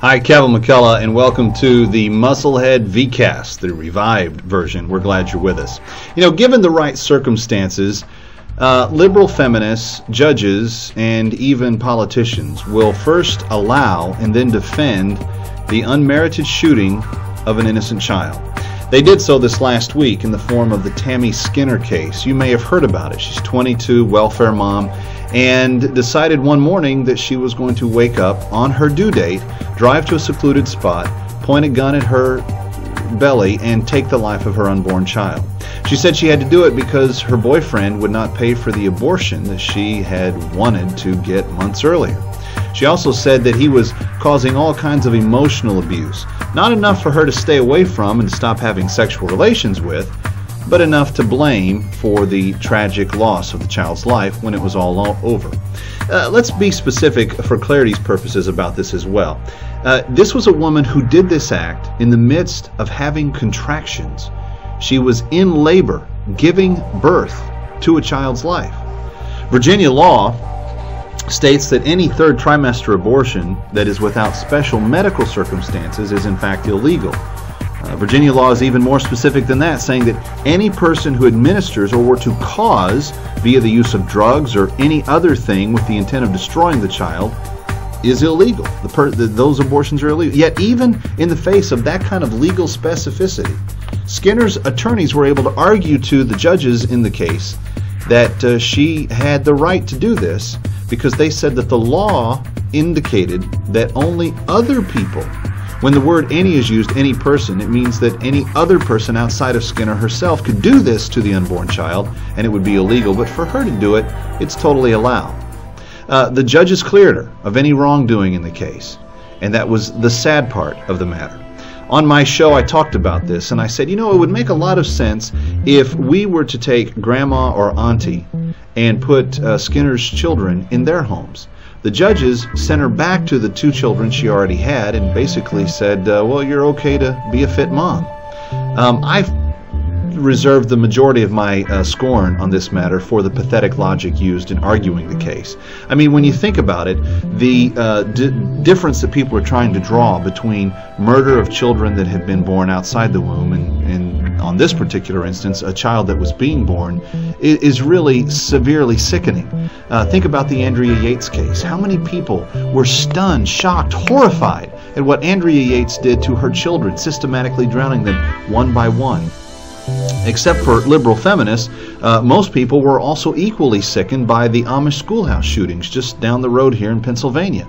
Hi, Kevin McCullough, and welcome to the Musclehead VCAST, the revived version. We're glad you're with us. You know, given the right circumstances, liberal feminists, judges, and even politicians will first allow and then defend the unmerited shooting of an innocent child. They did so this last week in the form of the Tammy Skinner case. You may have heard about it. She's 22, welfare mom, and decided one morning that she was going to wake up on her due date, drive to a secluded spot, point a gun at her belly, and take the life of her unborn child. She said she had to do it because her boyfriend would not pay for the abortion that she had wanted to get months earlier. She also said that he was causing all kinds of emotional abuse, not enough for her to stay away from and stop having sexual relations with, but enough to blame for the tragic loss of the child's life when it was all over. Let's be specific for clarity's purposes about this as well. This was a woman who did this act in the midst of having contractions. She was in labor, giving birth to a child's life. Virginia law states that any third trimester abortion that is without special medical circumstances is in fact illegal. Virginia law is even more specific than that, saying that any person who administers or were to cause via the use of drugs or any other thing with the intent of destroying the child is illegal. Those abortions are illegal. Yet even in the face of that kind of legal specificity, Skinner's attorneys were able to argue to the judges in the case that she had the right to do this because they said that the law indicated that only other people, when the word any is used, any person, it means that any other person outside of Skinner herself could do this to the unborn child and it would be illegal, but for her to do it, it's totally allowed. The judges cleared her of any wrongdoing in the case, and that was the sad part of the matter. On my show, I talked about this, and I said, you know, it would make a lot of sense if we were to take grandma or auntie and put Skinner's children in their homes. The judges sent her back to the two children she already had and basically said, well, you're okay to be a fit mom. I've reserved the majority of my scorn on this matter for the pathetic logic used in arguing the case. I mean, when you think about it, the difference that people are trying to draw between murder of children that have been born outside the womb and on this particular instance, a child that was being born, is really severely sickening. Think about the Andrea Yates case. How many people were stunned, shocked, horrified at what Andrea Yates did to her children, systematically drowning them one by one? Except for liberal feminists, most people were also equally sickened by the Amish schoolhouse shootings just down the road here in Pennsylvania.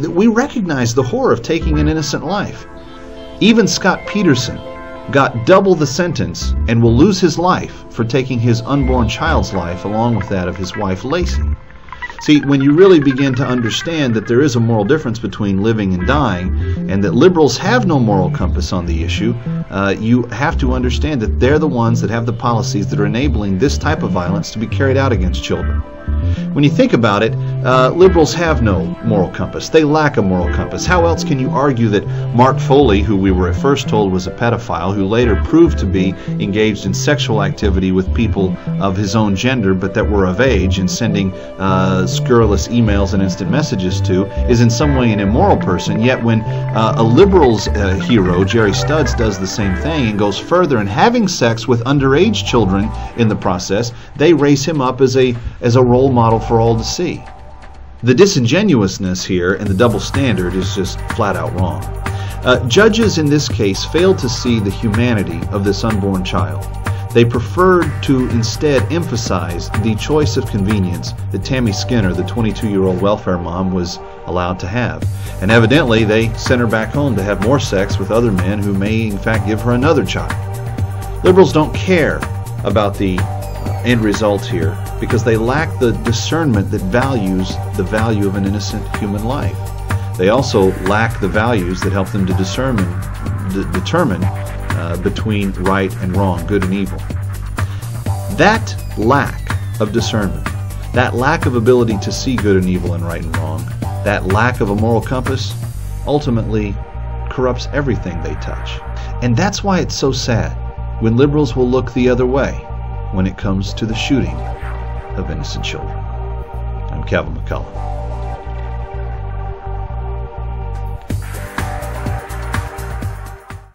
We recognize the horror of taking an innocent life. Even Scott Peterson got double the sentence and will lose his life for taking his unborn child's life along with that of his wife Lacey. See, when you really begin to understand that there is a moral difference between living and dying, and that liberals have no moral compass on the issue, you have to understand that they're the ones that have the policies that are enabling this type of violence to be carried out against children. When you think about it, liberals have no moral compass. They lack a moral compass. How else can you argue that Mark Foley, who we were at first told was a pedophile, who later proved to be engaged in sexual activity with people of his own gender but that were of age and sending scurrilous emails and instant messages to, is in some way an immoral person, yet when a liberal's hero, Jerry Studs, does the same thing and goes further and having sex with underage children in the process, they raise him up as a role model for all to see. The disingenuousness here and the double standard is just flat out wrong. Judges in this case failed to see the humanity of this unborn child. They preferred to instead emphasize the choice of convenience that Tammy Skinner, the 22-year-old welfare mom, was allowed to have. And evidently they sent her back home to have more sex with other men who may in fact give her another child. Liberals don't care about the end result here because they lack the discernment that values the value of an innocent human life. They also lack the values that help them to determine between right and wrong, good and evil. That lack of discernment, that lack of ability to see good and evil and right and wrong, that lack of a moral compass ultimately corrupts everything they touch. And that's why it's so sad when liberals will look the other way when it comes to the shooting of innocent children. I'm Kevin McCullough.